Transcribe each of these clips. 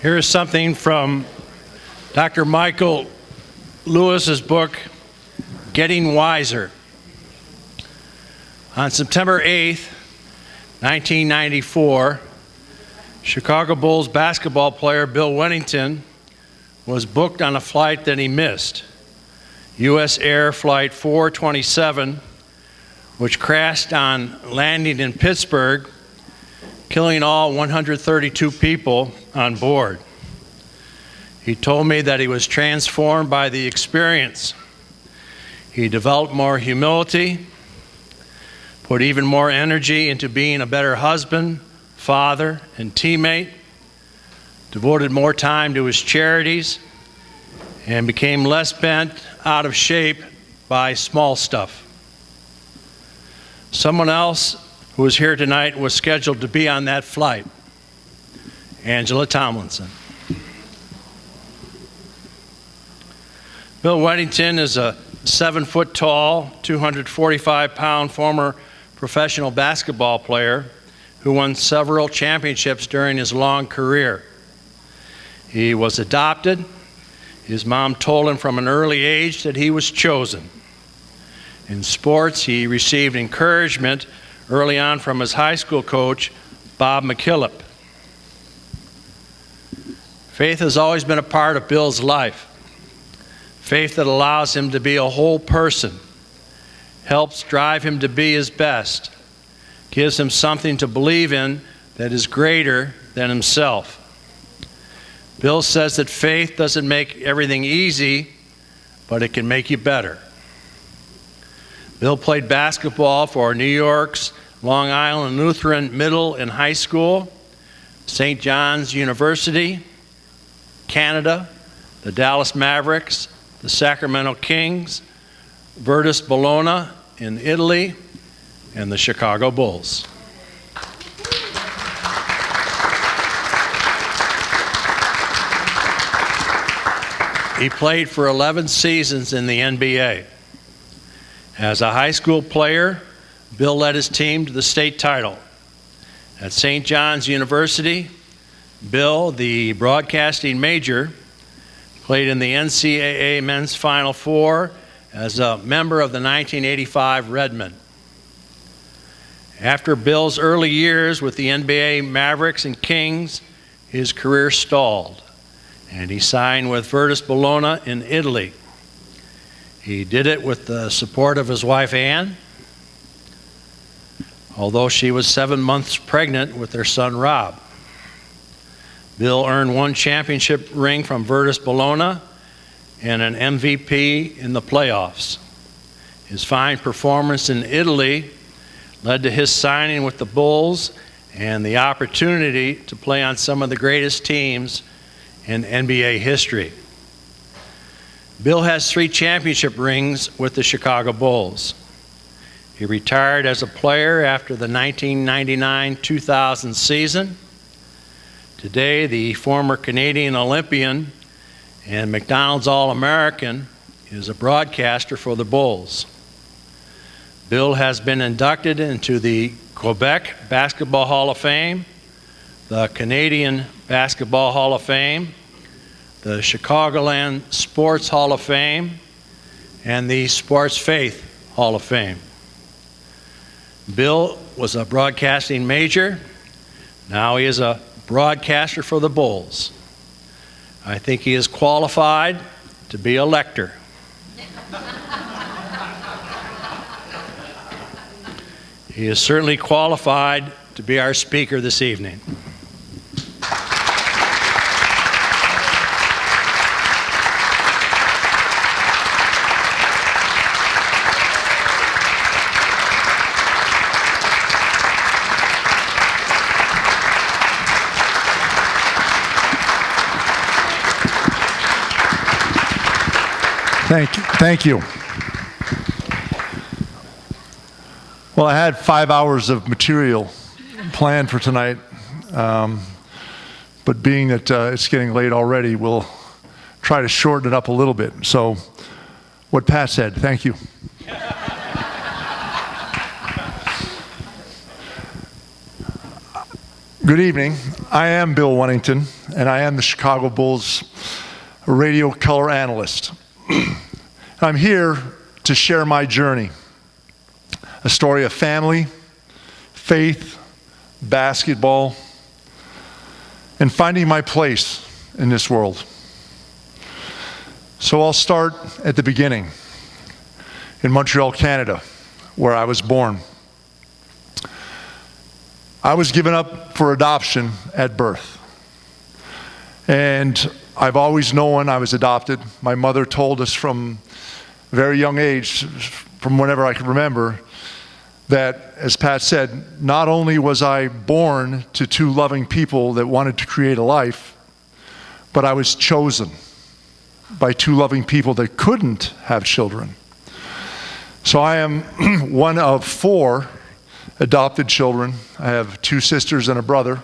Here's something from Dr. Michael Lewis's book, Getting Wiser. On September 8th, 1994, Chicago Bulls basketball player Bill Wennington was booked on a flight that he missed, U.S. Air Flight 427, which crashed on landing in Pittsburgh, killing all 132 people on board. He told me that he was transformed by the experience. He developed more humility, put even more energy into being a better husband, father, and teammate, devoted more time to his charities, and became less bent out of shape by small stuff. Someone else who was here tonight was scheduled to be on that flight, Angela Tomlinson. Bill Wennington is a 7-foot-tall, 245-pound former professional basketball player who won several championships during his long career. He was adopted. His mom told him from an early age that he was chosen. In sports, he received encouragement early on from his high school coach, Bob McKillop. Faith has always been a part of Bill's life. Faith that allows him to be a whole person, helps drive him to be his best, gives him something to believe in that is greater than himself. Bill says that faith doesn't make everything easy, but it can make you better. Bill played basketball for New York's Long Island Lutheran Middle and High School, St. John's University, Canada, the Dallas Mavericks, the Sacramento Kings, Virtus Bologna in Italy, and the Chicago Bulls. He played for 11 seasons in the NBA. As a high school player, Bill led his team to the state title. At St. John's University, Bill, the broadcasting major, played in the NCAA Men's Final Four as a member of the 1985 Redmen. After Bill's early years with the NBA Mavericks and Kings, his career stalled, and he signed with Virtus Bologna in Italy. He did it with the support of his wife, Ann, although she was 7 months pregnant with their son, Rob. Bill earned 1 championship ring from Virtus Bologna and an MVP in the playoffs. His fine performance in Italy led to his signing with the Bulls and the opportunity to play on some of the greatest teams in NBA history. Bill has 3 championship rings with the Chicago Bulls. He retired as a player after the 1999-2000 season. Today, the former Canadian Olympian and McDonald's All-American is a broadcaster for the Bulls. Bill has been inducted into the Quebec Basketball Hall of Fame, the Canadian Basketball Hall of Fame, the Chicagoland Sports Hall of Fame, and the Sports Faith Hall of Fame. Bill was a broadcasting major. Now he is a broadcaster for the Bulls. I think he is qualified to be a lector. He is certainly qualified to be our speaker this evening. Thank you. Well, I had 5 hours of material planned for tonight, but being that it's getting late already, we'll try to shorten it up a little bit. So, what Pat said, thank you. Good evening. I am Bill Wennington. and I am the Chicago Bulls radio color analyst. I'm here to share my journey, a story of family, faith, basketball, and finding my place in this world. So I'll start at the beginning, in Montreal, Canada, where I was born. I was given up for adoption at birth. And I've always known I was adopted. My mother told us from a very young age, from whenever I can remember, that, as Pat said, not only was I born to two loving people that wanted to create a life, but I was chosen by two loving people that couldn't have children. So I am one of 4 adopted children. I have 2 sisters and a brother,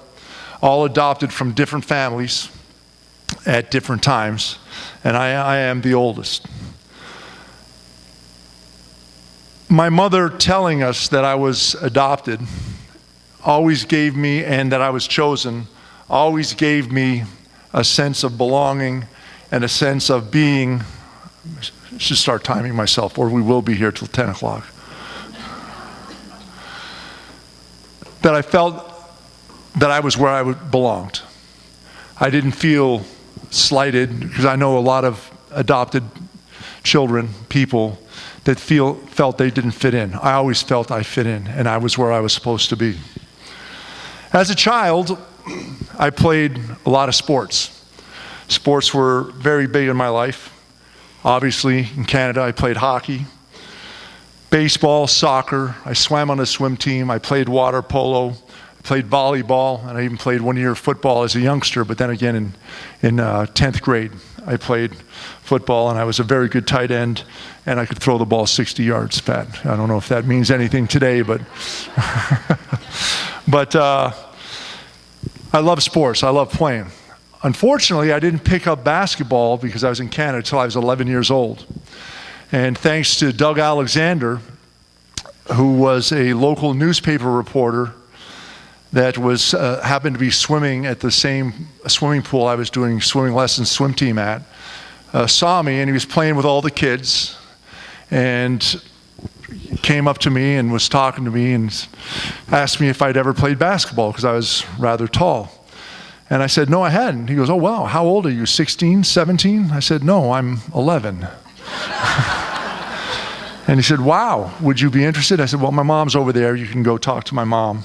all adopted from different families at different times, and I am the oldest. My mother telling us that I was adopted always gave me, and that I was chosen, always gave me a sense of belonging and a sense of being. I should start timing myself, or we will be here till 10 o'clock. That I felt that I was where I belonged. I didn't feel slighted, because I know a lot of adopted children, people, that felt they didn't fit in. I always felt I fit in, and I was where I was supposed to be. As a child, I played a lot of sports. Sports were very big in my life. Obviously, in Canada, I played hockey, baseball, soccer. I swam on a swim team. I played water polo. I played volleyball, and I even played 1 year of football as a youngster. But then again, in 10th grade, I played football, and I was a very good tight end, and I could throw the ball 60 yards, Pat. I don't know if that means anything today, but but I love sports. I love playing. Unfortunately, I didn't pick up basketball because I was in Canada until I was 11 years old. And thanks to Doug Alexander, who was a local newspaper reporter that was happened to be swimming at the same swimming pool I was doing swimming lessons, swim team at, saw me, and he was playing with all the kids, and came up to me and was talking to me and asked me if I'd ever played basketball, because I was rather tall. And I said, no, I hadn't. He goes, oh, wow, how old are you, 16, 17? I said, no, I'm 11. And he said, wow, would you be interested? I said, well, my mom's over there. You can go talk to my mom.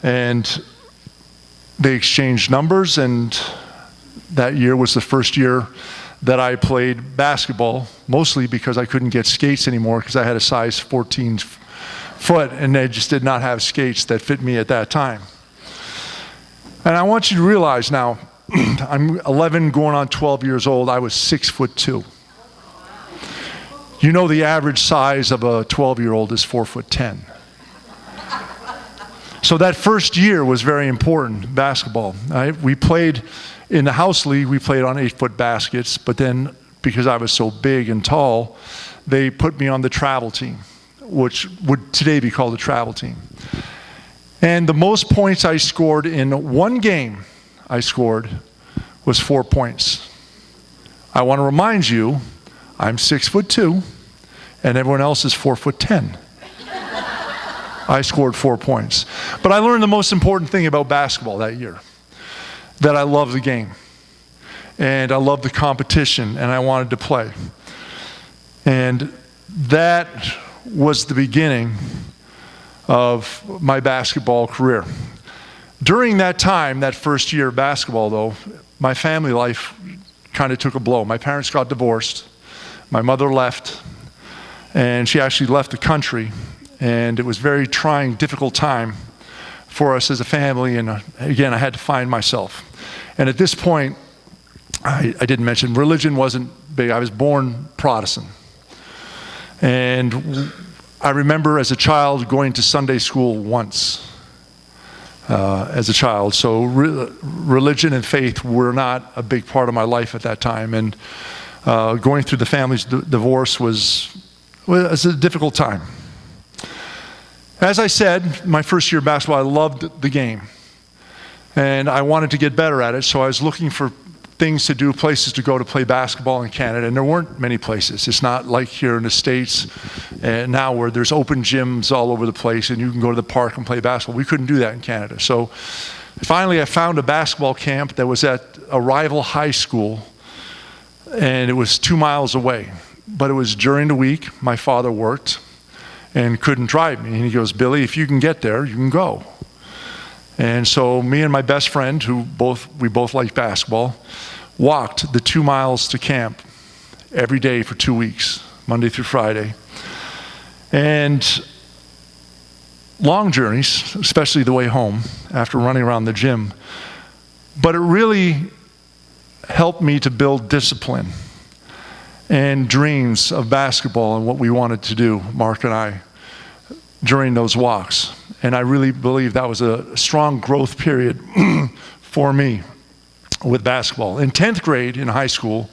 And they exchanged numbers, and that year was the first year that I played basketball, mostly because I couldn't get skates anymore because I had a size 14 foot, and they just did not have skates that fit me at that time. And I want you to realize now, I'm 11 going on 12 years old, I was 6'2". You know the average size of a 12-year-old is 4'10". So that first year was very important, basketball. We played in the house league, we played on 8-foot baskets, but then because I was so big and tall, they put me on the travel team, which would today be called the travel team. And the most points I scored in one game was 4 points. I want to remind you, I'm 6'2", and everyone else is 4'10". I scored 4 points. But I learned the most important thing about basketball that year, that I love the game, and I love the competition, and I wanted to play. And that was the beginning of my basketball career. During that time, that first year of basketball though, my family life kind of took a blow. My parents got divorced. My mother left, and she actually left the country, and it was a very trying, difficult time for us as a family, and again, I had to find myself. And at this point, I didn't mention, religion wasn't big. I was born Protestant. And I remember as a child going to Sunday school once as a child. So religion and faith were not a big part of my life at that time. And going through the family's divorce was a difficult time. As I said, my first year of basketball, I loved the game. And I wanted to get better at it, so I was looking for things to do, places to go to play basketball in Canada, and there weren't many places. It's not like here in the States now where there's open gyms all over the place and you can go to the park and play basketball. We couldn't do that in Canada. So finally I found a basketball camp that was at a rival high school, and it was 2 miles away. But it was during the week. My father worked and couldn't drive me. And he goes, Billy, if you can get there, you can go. And so me and my best friend, we both liked basketball, walked the 2 miles to camp every day for 2 weeks, Monday through Friday. And long journeys, especially the way home after running around the gym. But it really helped me to build discipline and dreams of basketball and what we wanted to do, Mark and I, during those walks. And I really believe that was a strong growth period for me with basketball. In 10th grade in high school,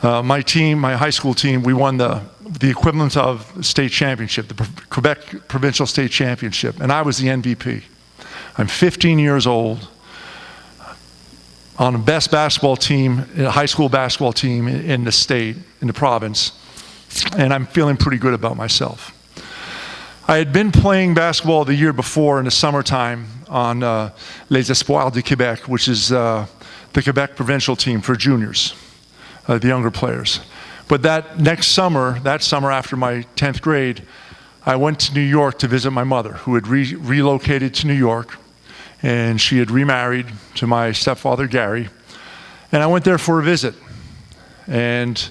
my high school team, we won the equivalent of state championship, the Quebec Provincial State Championship, and I was the MVP. I'm 15 years old, on the best basketball team, high school basketball team in the state, in the province, and I'm feeling pretty good about myself. I had been playing basketball the year before in the summertime on Les Espoirs du Québec, which is the Quebec provincial team for juniors, the younger players. But that summer after my 10th grade, I went to New York to visit my mother, who had relocated to New York, and she had remarried to my stepfather, Gary. And I went there for a visit. And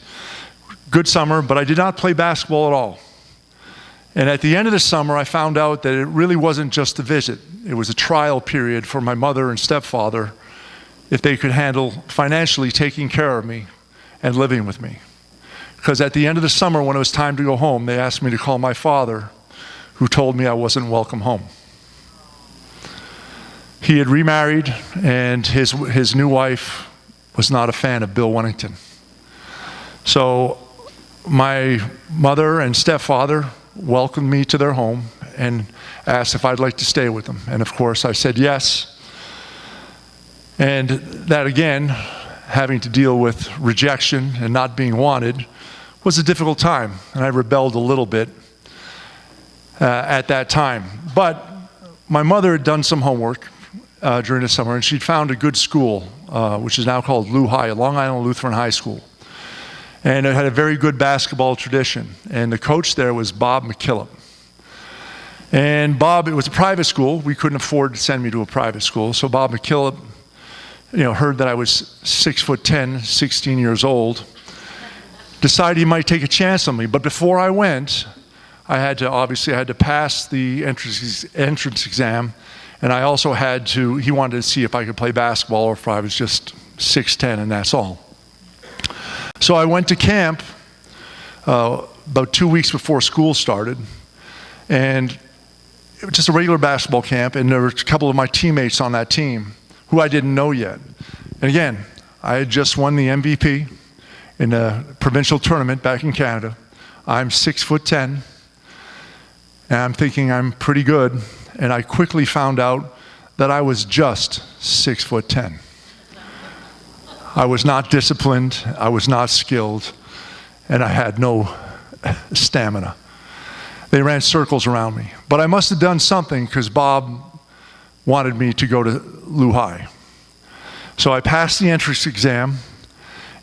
good summer, but I did not play basketball at all. And at the end of the summer, I found out that it really wasn't just a visit. It was a trial period for my mother and stepfather, if they could handle financially taking care of me and living with me. Because at the end of the summer, when it was time to go home, they asked me to call my father, who told me I wasn't welcome home. He had remarried, and his new wife was not a fan of Bill Wennington. So my mother and stepfather welcomed me to their home and asked if I'd like to stay with them. And of course I said yes. And that again, having to deal with rejection and not being wanted, was a difficult time. And I rebelled a little bit at that time. But my mother had done some homework during the summer, and she'd found a good school, which is now called Lou High, Long Island Lutheran High School. And it had a very good basketball tradition. And the coach there was Bob McKillop. And Bob, it was a private school. We couldn't afford to send me to a private school. So Bob McKillop, heard that I was 6'10", 16 years old, decided he might take a chance on me. But before I went, I had to pass the entrance exam. And I also he wanted to see if I could play basketball or if I was just 6'10", and that's all. So I went to camp about 2 weeks before school started, and it was just a regular basketball camp, and there were a couple of my teammates on that team who I didn't know yet. And again, I had just won the MVP in a provincial tournament back in Canada. I'm 6'10", and I'm thinking I'm pretty good, and I quickly found out that I was just 6'10". I was not disciplined, I was not skilled, and I had no stamina. They ran circles around me. But I must have done something because Bob wanted me to go to Lou High. So I passed the entrance exam,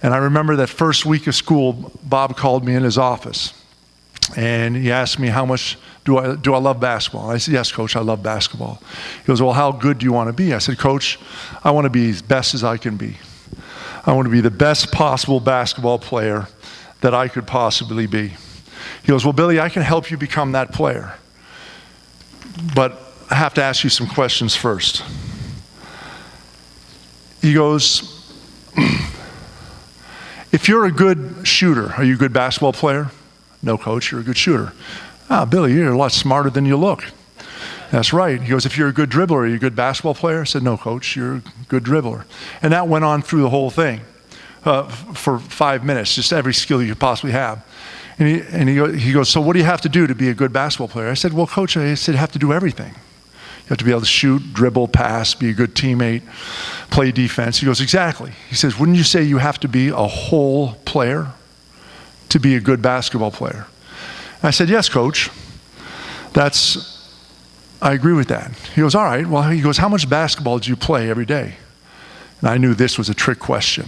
and I remember that first week of school, Bob called me in his office. And he asked me, how much do I love basketball? And I said, yes, Coach, I love basketball. He goes, well, how good do you want to be? I said, Coach, I want to be as best as I can be. I want to be the best possible basketball player that I could possibly be. He goes, well, Billy, I can help you become that player. But I have to ask you some questions first. He goes, if you're a good shooter, are you a good basketball player? No, Coach, you're a good shooter. Ah, Billy, you're a lot smarter than you look. That's right. He goes, if you're a good dribbler, are you a good basketball player? I said, no, Coach, you're a good dribbler. And that went on through the whole thing for 5 minutes, just every skill you could possibly have. And he goes, so what do you have to do to be a good basketball player? I said, well, Coach, you have to do everything. You You have to be able to shoot, dribble, pass, be a good teammate, play defense. He goes, exactly. He says, wouldn't you say you have to be a whole player to be a good basketball player? And I said, yes, coach. I agree with that. He goes, all right. Well, he goes, how much basketball do you play every day? And I knew this was a trick question.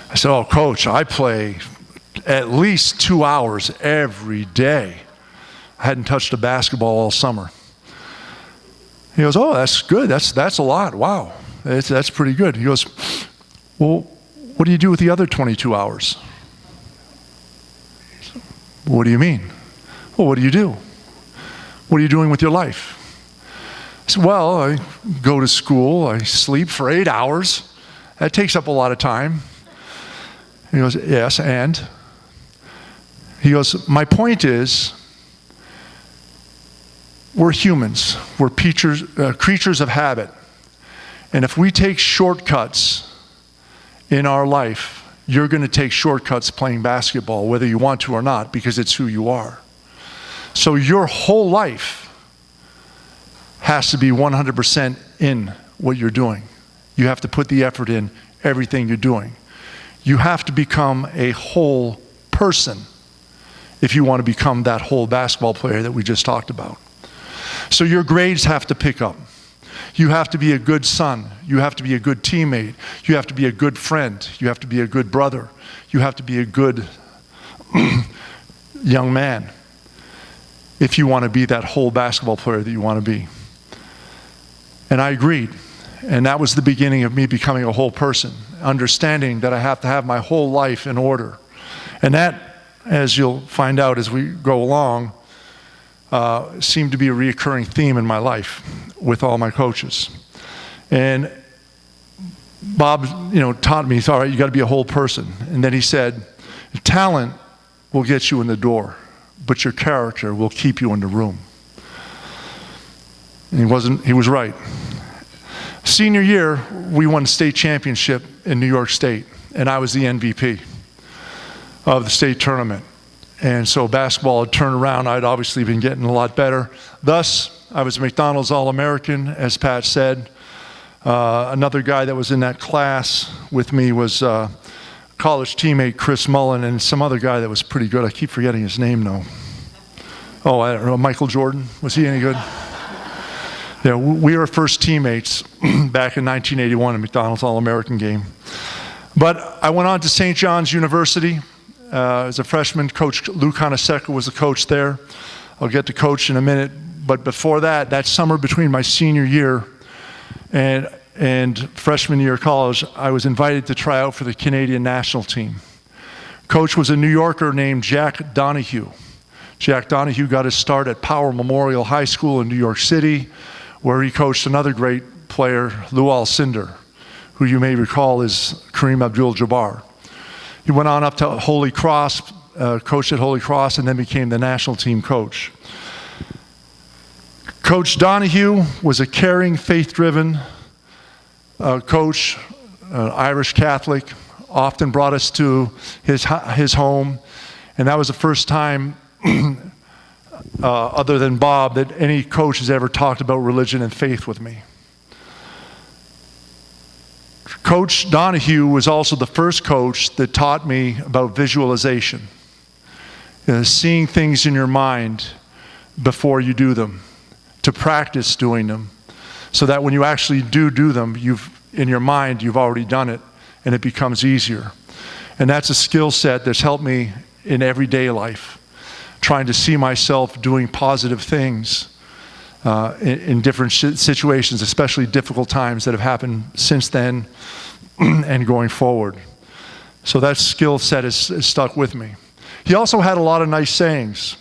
I said, oh, coach, I play at least 2 hours every day. I hadn't touched a basketball all summer. He goes, oh, that's good. That's a lot. Wow. That's pretty good. He goes, well, what do you do with the other 22 hours? What do you mean? Well, what do you do? What are you doing with your life? I said, well, I go to school. I sleep for 8 hours. That takes up a lot of time. He goes, yes, and? He goes, my point is, we're humans. We're creatures of habit. And if we take shortcuts in our life, you're going to take shortcuts playing basketball, whether you want to or not, because it's who you are. So your whole life has to be 100% in what you're doing. You have to put the effort in everything you're doing. You have to become a whole person if you want to become that whole basketball player that we just talked about. So your grades have to pick up. You have to be a good son. You have to be a good teammate. You have to be a good friend. You have to be a good brother. You have to be a good young man if you want to be that whole basketball player that you want to be. And I agreed. And that was the beginning of me becoming a whole person, understanding that I have to have my whole life in order. And that, as you'll find out as we go along, seemed to be a reoccurring theme in my life with all my coaches. And Bob, taught me, all right, you got to be a whole person. And then he said, talent will get you in the door, but your character will keep you in the room. And he was right. Senior year, we won state championship in New York State, and I was the MVP of the state tournament. And so basketball had turned around. I'd obviously been getting a lot better. Thus, I was a McDonald's All-American, as Pat said. Another guy that was in that class with me was college teammate Chris Mullen, and some other guy that was pretty good. I keep forgetting his name now. Oh, I don't know, Michael Jordan. Was he any good? Yeah, we were first teammates back in 1981 in McDonald's All-American game. But I went on to St. John's University. As a freshman, Coach Lou Conaseca was the coach there. I'll get to coach in a minute. But before that summer between my senior year and freshman year of college, I was invited to try out for the Canadian national team. Coach was a New Yorker named Jack Donahue. Jack Donahue got his start at Power Memorial High School in New York City, where he coached another great player, Lou Alcindor, who you may recall is Kareem Abdul-Jabbar. He went on up to Holy Cross, coached at Holy Cross, and then became the national team coach. Coach Donahue was a caring, faith-driven coach, Irish Catholic, often brought us to his home, and that was the first time, other than Bob, that any coach has ever talked about religion and faith with me. Coach Donahue was also the first coach that taught me about visualization, seeing things in your mind before you do them, to practice doing them, so that when you actually do them, in your mind, you've already done it, and it becomes easier. And that's a skill set that's helped me in everyday life, trying to see myself doing positive things in different situations, especially difficult times that have happened since then and going forward. So that skill set is stuck with me. He also had a lot of nice sayings.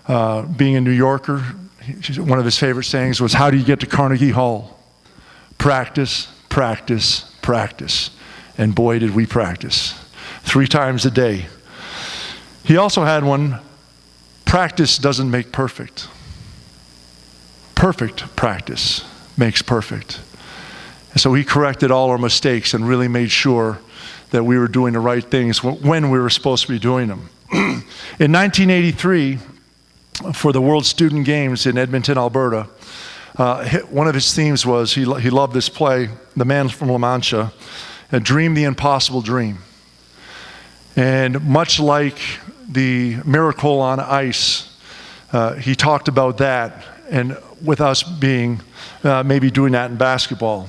Being a New Yorker, one of his favorite sayings was, how do you get to Carnegie Hall? Practice, practice, practice. And boy, did we practice. 3 times a day. He also had one, practice doesn't make perfect. Perfect practice makes perfect. And so he corrected all our mistakes and really made sure that we were doing the right things when we were supposed to be doing them. In 1983, for the World Student Games in Edmonton, Alberta, one of his themes was, he loved this play, The Man from La Mancha, Dream the Impossible Dream. And much like the Miracle on Ice, he talked about that, and with us being maybe doing that in basketball.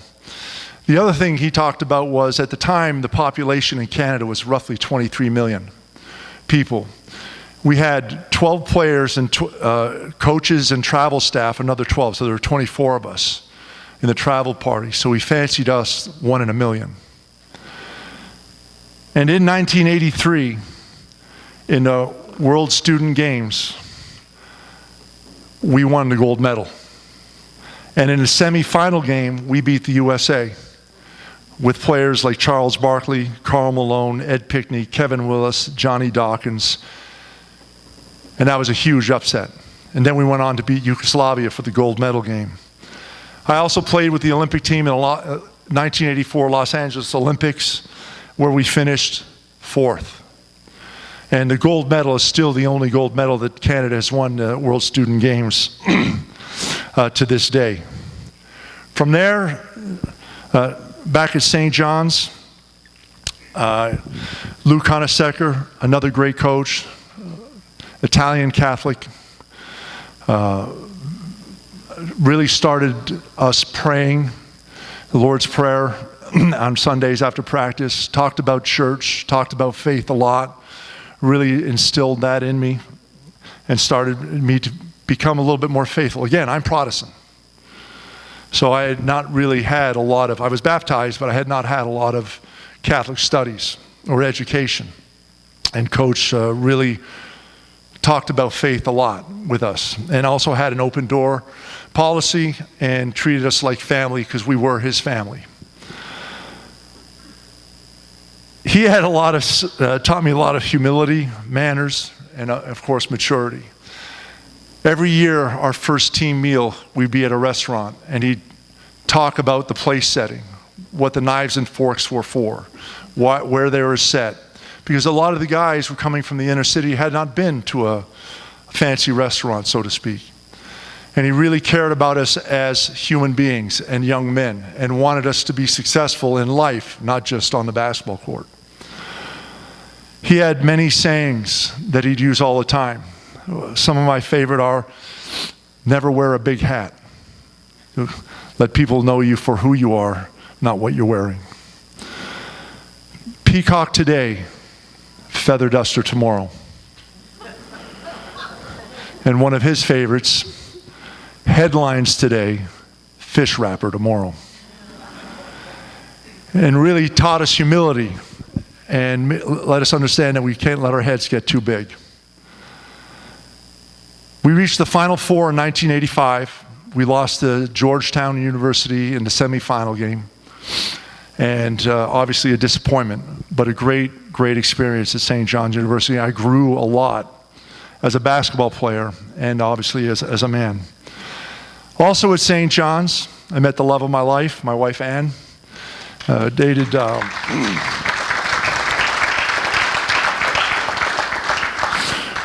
The other thing he talked about was, at the time, the population in Canada was roughly 23 million people. We had 12 players and coaches and travel staff, another 12, so there were 24 of us in the travel party. So we fancied us 1 in a million. And in 1983, in the World Student Games, we won the gold medal. And in the semifinal game, we beat the USA with players like Charles Barkley, Karl Malone, Ed Pickney, Kevin Willis, Johnny Dawkins. And that was a huge upset. And then we went on to beat Yugoslavia for the gold medal game. I also played with the Olympic team in the 1984 Los Angeles Olympics, where we finished 4th. And the gold medal is still the only gold medal that Canada has won the World Student Games to this day. From there, back at St. John's, Lou Conasecker, another great coach, Italian Catholic, really started us praying the Lord's Prayer on Sundays after practice, talked about church, talked about faith a lot, really instilled that in me and started me to become a little bit more faithful. Again, I'm Protestant. So I had not really had a lot of, I was baptized, but I had not had a lot of Catholic studies or education. And Coach really talked about faith a lot with us, and also had an open door policy and treated us like family because we were his family. He had taught me a lot of humility, manners, and of course maturity. Every year, our first team meal, we'd be at a restaurant, and he'd talk about the place setting, what the knives and forks were for, where they were set. Because a lot of the guys who were coming from the inner city had not been to a fancy restaurant, so to speak. And he really cared about us as human beings and young men, and wanted us to be successful in life, not just on the basketball court. He had many sayings that he'd use all the time. Some of my favorite are, never wear a big hat. Let people know you for who you are, not what you're wearing. Peacock today, feather duster tomorrow. And one of his favorites, headlines today, fish wrapper tomorrow. And really taught us humility and let us understand that we can't let our heads get too big. We reached the Final Four in 1985. We lost to Georgetown University in the semifinal game. And obviously a disappointment, but a great, great experience at St. John's University. I grew a lot as a basketball player and obviously as a man. Also at St. John's, I met the love of my life, my wife Ann. Dated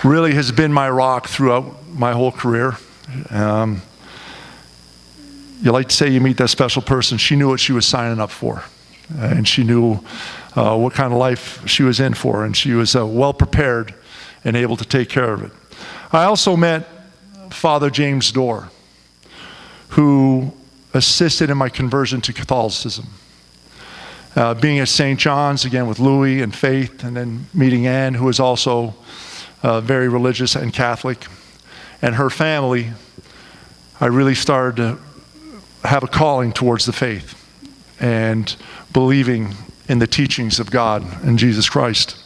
really has been my rock throughout my whole career. You like to say you meet that special person. She knew what she was signing up for. And she knew what kind of life she was in for, and she was well prepared and able to take care of it. I also met Father James Dorr, who assisted in my conversion to Catholicism. Being at St. John's, again with Louis and Faith, and then meeting Ann, who was also very religious and Catholic, and her family, I really started to have a calling towards the faith and believing in the teachings of God and Jesus Christ.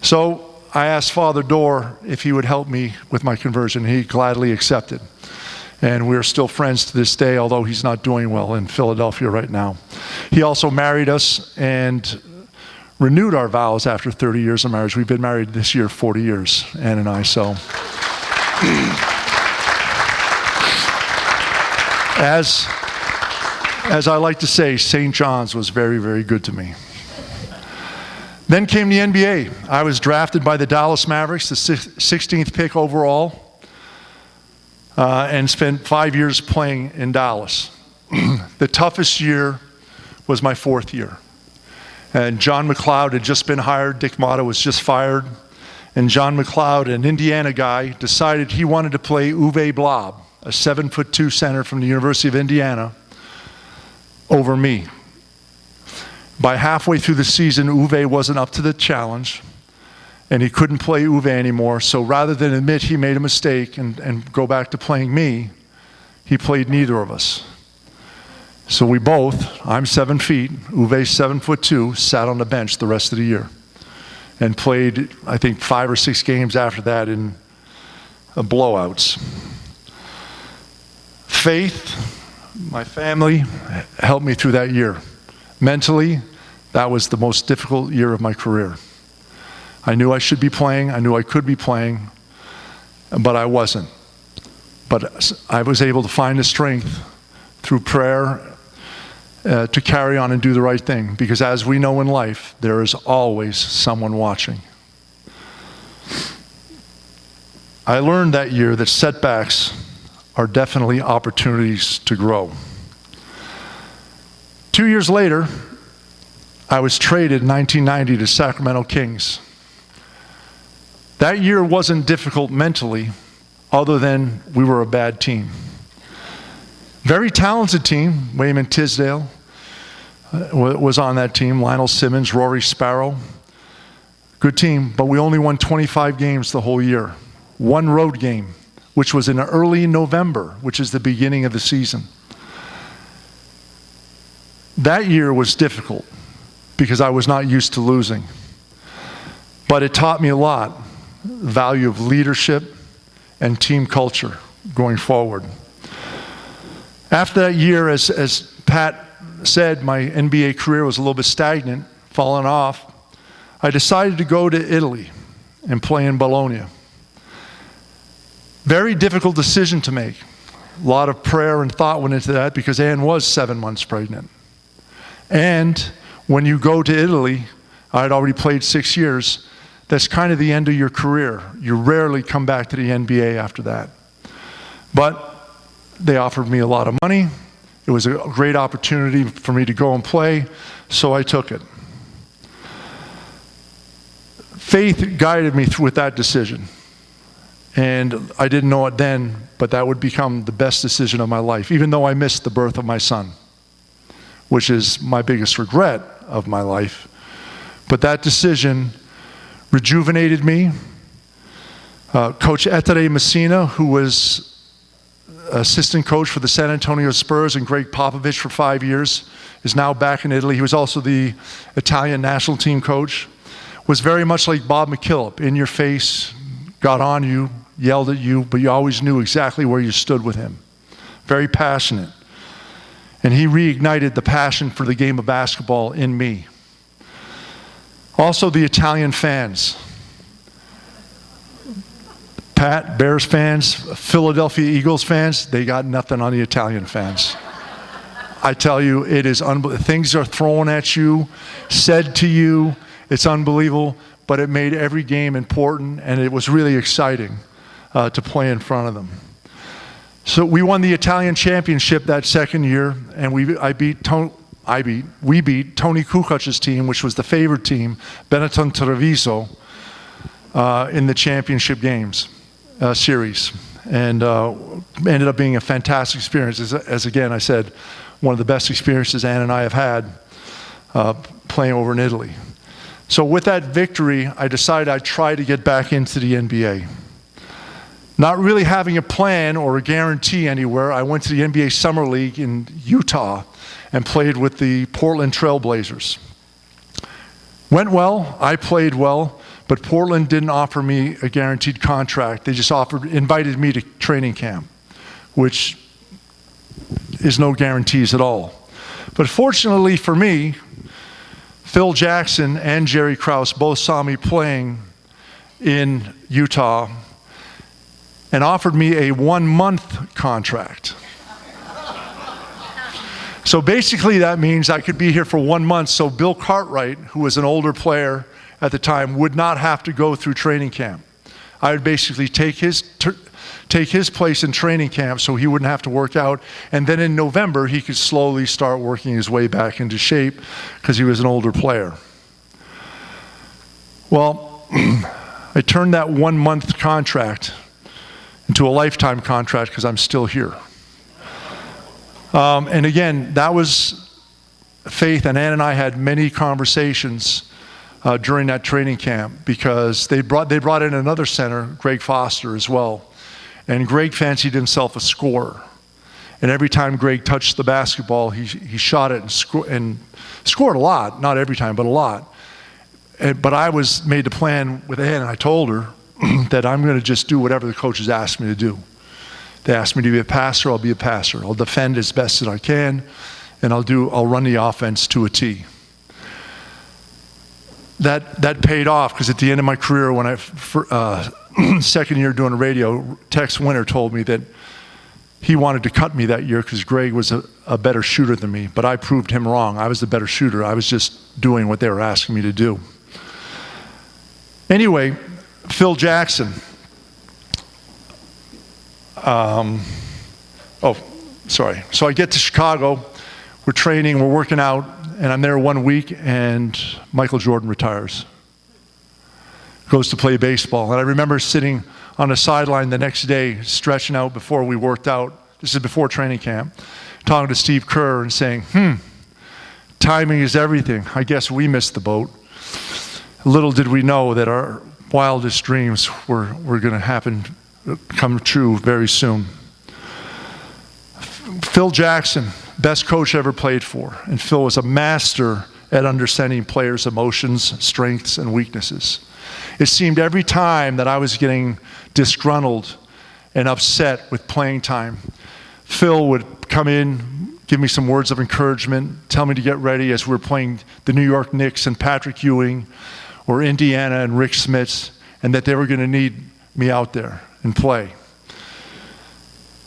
So I asked Father Dorr if he would help me with my conversion. He gladly accepted. And we're still friends to this day, although he's not doing well in Philadelphia right now. He also married us and renewed our vows after 30 years of marriage. We've been married this year 40 years, Ann and I, so. As I like to say, St. John's was very, very good to me. Then came the NBA. I was drafted by the Dallas Mavericks, the 16th pick overall. and spent 5 years playing in Dallas. The toughest year was my 4th year. And John McLeod had just been hired, Dick Motta was just fired, and John McLeod, an Indiana guy, decided he wanted to play Uwe Blab, a 7'2" center from the University of Indiana, over me. By halfway through the season, Uwe wasn't up to the challenge, and he couldn't play Uwe anymore, so rather than admit he made a mistake and go back to playing me, he played neither of us. So we both, I'm 7 feet, Uwe's 7'2", sat on the bench the rest of the year and played, I think, 5 or 6 games after that in blowouts. Faith, my family, helped me through that year. Mentally, that was the most difficult year of my career. I knew I should be playing, I knew I could be playing, but I wasn't. But I was able to find the strength through prayer to carry on and do the right thing, because as we know in life, there is always someone watching. I learned that year that setbacks are definitely opportunities to grow. 2 years later, I was traded in 1990 to Sacramento Kings. That year wasn't difficult mentally, other than we were a bad team. Very talented team. Wayman Tisdale was on that team. Lionel Simmons, Rory Sparrow. Good team, but we only won 25 games the whole year. 1 road game, which was in early November, which is the beginning of the season. That year was difficult because I was not used to losing. But it taught me a lot, the value of leadership and team culture going forward. After that year, as Pat said, my NBA career was a little bit stagnant, falling off. I decided to go to Italy and play in Bologna. Very difficult decision to make. A lot of prayer and thought went into that because Ann was 7 months pregnant. And when you go to Italy, I had already played 6 years, that's kind of the end of your career. You rarely come back to the NBA after that. But they offered me a lot of money. It was a great opportunity for me to go and play, so I took it. Faith guided me through with that decision. And I didn't know it then, but that would become the best decision of my life, even though I missed the birth of my son, which is my biggest regret of my life. But that decision rejuvenated me. Coach Ettore Messina, who was assistant coach for the San Antonio Spurs, and Greg Popovich for 5 years, is now back in Italy. He was also the Italian national team coach. Was very much like Bob McKillop, in your face, got on you, yelled at you, but you always knew exactly where you stood with him. Very passionate. And he reignited the passion for the game of basketball in me. Also the Italian fans. Pat, Bears fans, Philadelphia Eagles fans, they got nothing on the Italian fans. I tell you, it is unbelievable. Things are thrown at you, said to you, it's unbelievable, but it made every game important, and it was really exciting to play in front of them. So we won the Italian championship that second year, and we beat Tony Kukac's team, which was the favored team, Benetton Treviso, in the championship games series, and ended up being a fantastic experience. As again I said, one of the best experiences Ann and I have had playing over in Italy. So with that victory, I decided I'd try to get back into the NBA. Not really having a plan or a guarantee anywhere, I went to the NBA Summer League in Utah and played with the Portland Trail Blazers. Went well, I played well, but Portland didn't offer me a guaranteed contract. They just invited me to training camp, which is no guarantees at all. But fortunately for me, Phil Jackson and Jerry Krause both saw me playing in Utah and offered me a 1-month contract. So basically that means I could be here for 1 month, so Bill Cartwright, who was an older player at the time, would not have to go through training camp. I would basically take his place in training camp so he wouldn't have to work out. And then in November, he could slowly start working his way back into shape because he was an older player. Well, I turned that 1-month contract into a lifetime contract because I'm still here. And again, that was faith, and Ann and I had many conversations during that training camp because they brought in another center, Greg Foster, as well. And Greg fancied himself a scorer. And every time Greg touched the basketball, he shot it and scored a lot. Not every time, but a lot. But I made the plan with Ann, and I told her that I'm going to just do whatever the coaches asked me to do. They asked me to be a passer, I'll be a passer. I'll defend as best as I can, and I'll run the offense to a T. That paid off because at the end of my career, when second year doing radio, Tex Winter told me that he wanted to cut me that year because Greg was a better shooter than me, but I proved him wrong. I was the better shooter. I was just doing what they were asking me to do. Anyway, Phil Jackson. So I get to Chicago, we're training, we're working out, and I'm there 1 week, and Michael Jordan retires. Goes to play baseball. And I remember sitting on the sideline the next day, stretching out before we worked out. This is before training camp, talking to Steve Kerr and saying, timing is everything. I guess we missed the boat. Little did we know that our wildest dreams were going to come true very soon. Phil Jackson, best coach I ever played for. And Phil was a master at understanding players' emotions, strengths, and weaknesses. It seemed every time that I was getting disgruntled and upset with playing time, Phil would come in, give me some words of encouragement, tell me to get ready as we were playing the New York Knicks and Patrick Ewing, or Indiana and Rick Smits, and that they were going to need me out there and play.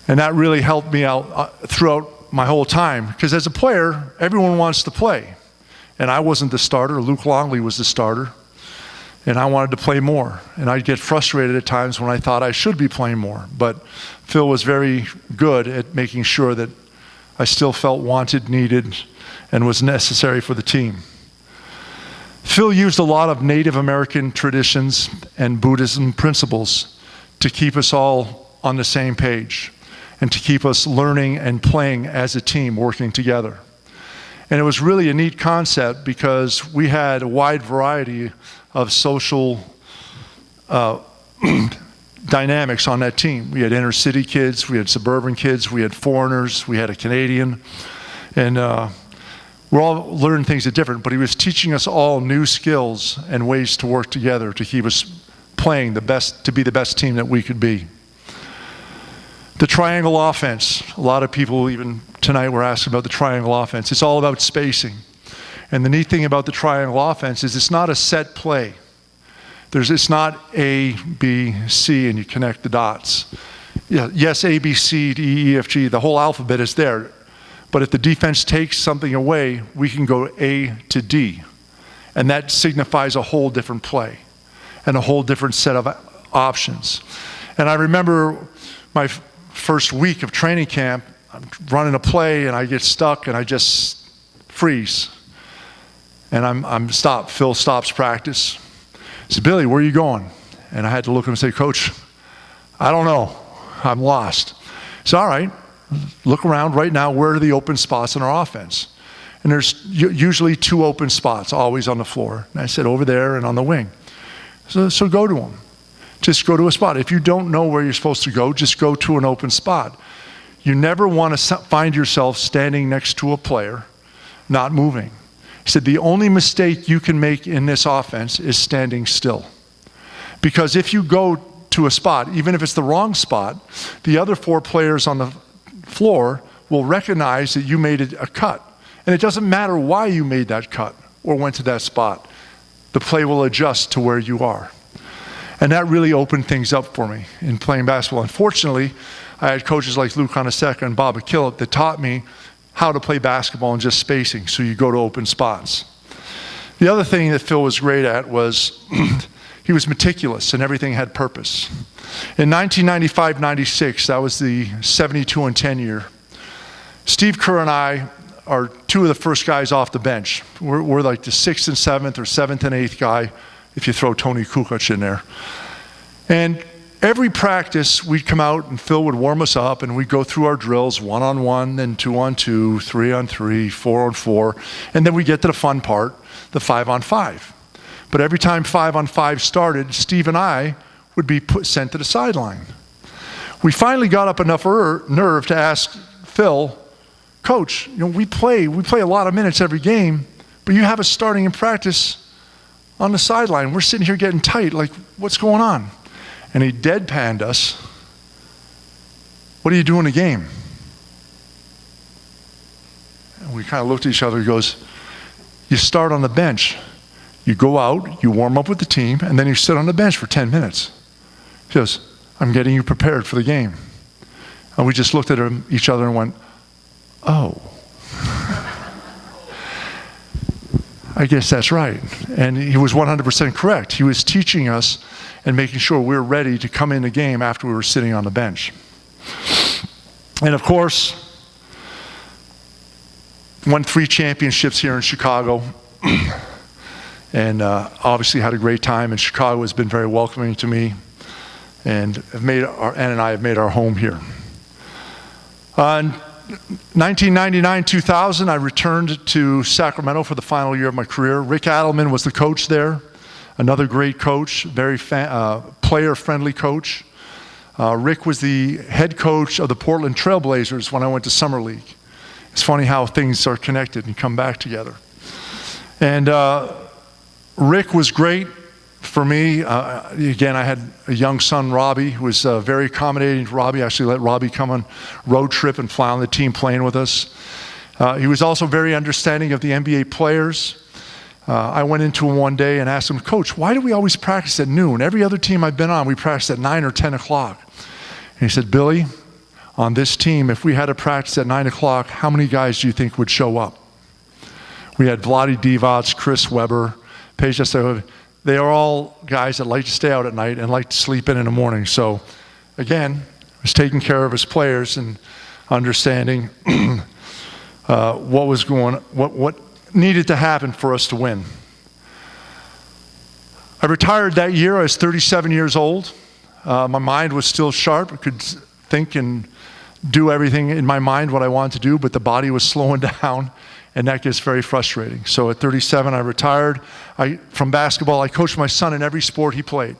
And that really helped me out throughout my whole time, because as a player, everyone wants to play. And I wasn't the starter. Luke Longley was the starter. And I wanted to play more. And I'd get frustrated at times when I thought I should be playing more. But Phil was very good at making sure that I still felt wanted, needed, and was necessary for the team. Phil used a lot of Native American traditions and Buddhism principles to keep us all on the same page and to keep us learning and playing as a team, working together. And it was really a neat concept because we had a wide variety of social dynamics on that team. We had inner city kids, we had suburban kids, we had foreigners, we had a Canadian, and we're all learning things different, but he was teaching us all new skills and ways to work together to keep us playing the best, to be the best team that we could be. The triangle offense. A lot of people even tonight were asking about the triangle offense. It's all about spacing. And the neat thing about the triangle offense is it's not a set play. It's not A, B, C, and you connect the dots. Yeah, yes, A, B, C, D, E, F, G, the whole alphabet is there. But if the defense takes something away, we can go A to D. And that signifies a whole different play and a whole different set of options. And I remember my first week of training camp, I'm running a play and I get stuck and I just freeze. And I'm stopped. Phil stops practice. He said, "Billy, where are you going?" And I had to look at him and say, "Coach, I don't know. I'm lost." It's all right. Look around right now. Where are the open spots in our offense? And there's usually 2 open spots always on the floor. And I said, over there and on the wing. So go to them. Just go to a spot. If you don't know where you're supposed to go, just go to an open spot. You never want to find yourself standing next to a player, not moving. He said, the only mistake you can make in this offense is standing still. Because if you go to a spot, even if it's the wrong spot, the other 4 players on the floor will recognize that you made a cut. And it doesn't matter why you made that cut or went to that spot. The play will adjust to where you are. And that really opened things up for me in playing basketball. Unfortunately, I had coaches like Lou Conaseca and Bob Akillip that taught me how to play basketball and just spacing, so you go to open spots. The other thing that Phil was great at was He was meticulous, and everything had purpose. In 1995-96, that was the 72-10 year, Steve Kerr and I are two of the first guys off the bench. We're like the 6th and 7th or 7th and 8th guy, if you throw Tony Kukoc in there. And every practice, we'd come out and Phil would warm us up, and we'd go through our drills, 1-on-1, then 2-on-2, 3-on-3, 4-on-4, and then we get to the fun part, the 5-on-5. But every time 5-on-5 started, Steve and I would be sent to the sideline. We finally got up enough nerve to ask Phil, Coach, we play a lot of minutes every game, but you have us starting in practice on the sideline. We're sitting here getting tight, like, what's going on? And he deadpanned us. What do you do in a game? And we kind of looked at each other. He goes, you start on the bench. You go out, you warm up with the team, and then you sit on the bench for 10 minutes. He goes, I'm getting you prepared for the game. And we just looked at each other and went, oh. I guess that's right. And he was 100% correct. He was teaching us and making sure we were ready to come in the game after we were sitting on the bench. And of course, won 3 championships here in Chicago. And obviously had a great time, and Chicago has been very welcoming to me, and Ann and I have made our home here. In 1999-2000, I returned to Sacramento for the final year of my career. Rick Adelman was the coach there, another great coach, very player-friendly coach. Rick was the head coach of the Portland Trail Blazers when I went to Summer League. It's funny how things are connected and come back together. And Rick was great for me. Again, I had a young son, Robbie, who was very accommodating to Robbie. I actually let Robbie come on road trip and fly on the team playing with us. He was also very understanding of the NBA players. I went into him one day and asked him, Coach, why do we always practice at noon? Every other team I've been on, we practice at 9 or 10 o'clock. And he said, Billy, on this team, if we had to practice at 9 o'clock, how many guys do you think would show up? We had Vlade Divac, Chris Webber, Paige. They are all guys that like to stay out at night and like to sleep in the morning. So, again, was taking care of his players and understanding what needed to happen for us to win. I retired that year. I was 37 years old. My mind was still sharp. I could think and do everything in my mind what I wanted to do, but the body was slowing down. And that gets very frustrating. So at 37, I retired from basketball. I coached my son in every sport he played.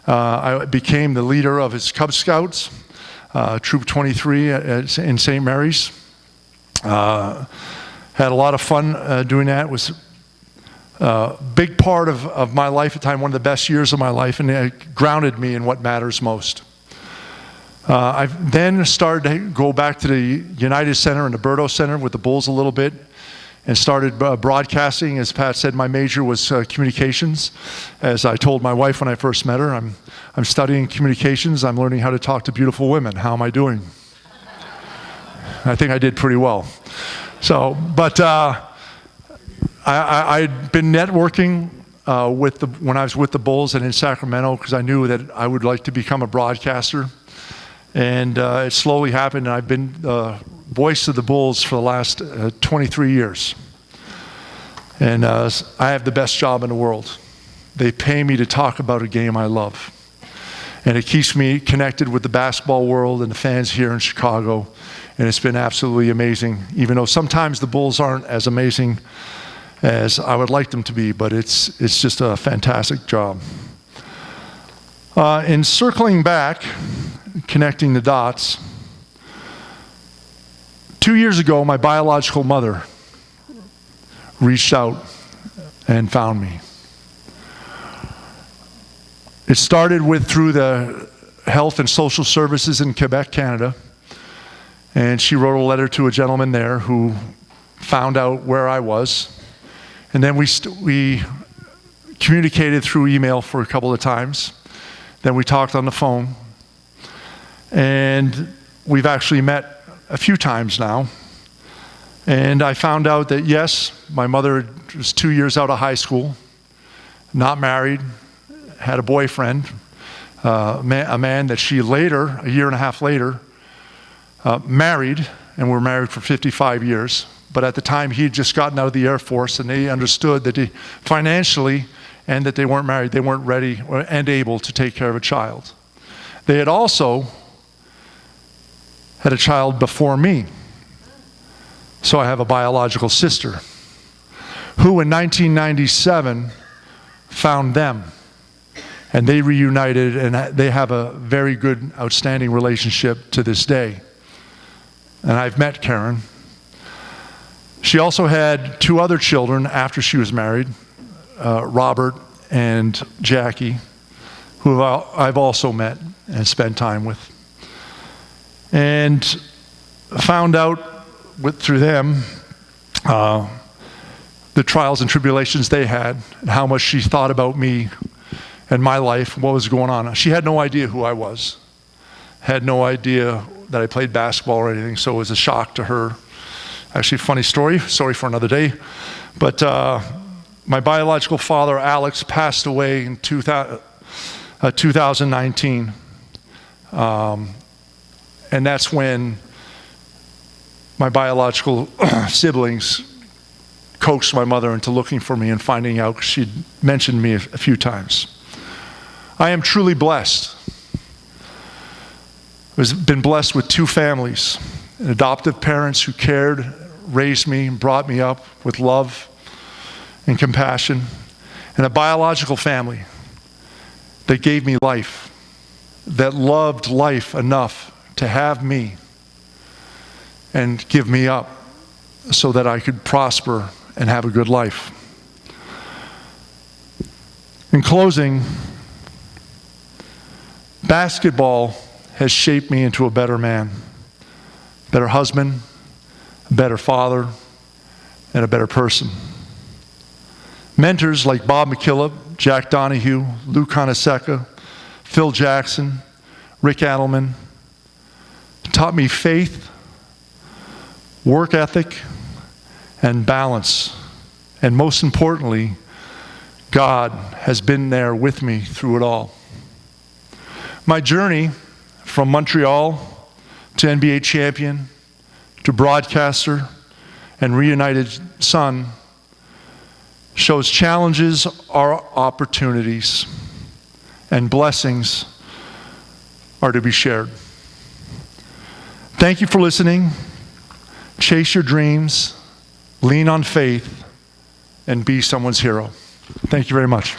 I became the leader of his Cub Scouts, Troop 23 in St. Mary's. Had a lot of fun doing that. It was a big part of my life at the time, one of the best years of my life, and it grounded me in what matters most. I then started to go back to the United Center and the Berto Center with the Bulls a little bit and started broadcasting. As Pat said, my major was communications. As I told my wife when I first met her, I'm studying communications. I'm learning how to talk to beautiful women. How am I doing? I think I did pretty well. So, but I'd been networking when I was with the Bulls and in Sacramento because I knew that I would like to become a broadcaster. And it slowly happened, and I've been the voice of the Bulls for the last 23 years. And I have the best job in the world. They pay me to talk about a game I love. And it keeps me connected with the basketball world and the fans here in Chicago. And it's been absolutely amazing, even though sometimes the Bulls aren't as amazing as I would like them to be, but it's just a fantastic job. In circling back, connecting the dots, 2 years ago, my biological mother reached out and found me. It started through the Health and Social Services in Quebec, Canada, and she wrote a letter to a gentleman there who found out where I was, and then we communicated through email for a couple of times. Then we talked on the phone. And we've actually met a few times now. And I found out that, yes, my mother was 2 years out of high school, not married, had a boyfriend, a man that she later, a year and a half later, married, and were married for 55 years. But at the time, he had just gotten out of the Air Force, and they understood that financially, and that they weren't married, they weren't ready and able to take care of a child. They had also had a child before me. So I have a biological sister who in 1997 found them. And they reunited, and they have a very good, outstanding relationship to this day. And I've met Karen. She also had 2 other children after she was married, Robert and Jackie, who I've also met and spent time with. And found out through them the trials and tribulations they had, and how much she thought about me and my life, what was going on. She had no idea who I was, had no idea that I played basketball or anything, so it was a shock to her. Actually, funny story, sorry for another day, but my biological father, Alex, passed away in 2019, and that's when my biological siblings coaxed my mother into looking for me and finding out. She'd mentioned me a few times. I am truly blessed. I've been blessed with 2 families, adoptive parents who cared, raised me, and brought me up with love and compassion, and a biological family that gave me life, that loved life enough to have me and give me up so that I could prosper and have a good life. In closing, basketball has shaped me into a better man, better husband, a better father, and a better person. Mentors like Bob McKillop, Jack Donahue, Lou Conaseca, Phil Jackson, Rick Adelman taught me faith, work ethic, and balance. And most importantly, God has been there with me through it all. My journey from Montreal to NBA champion to broadcaster and reunited son shows challenges are opportunities, and blessings are to be shared. Thank you for listening. Chase your dreams, lean on faith, and be someone's hero. Thank you very much.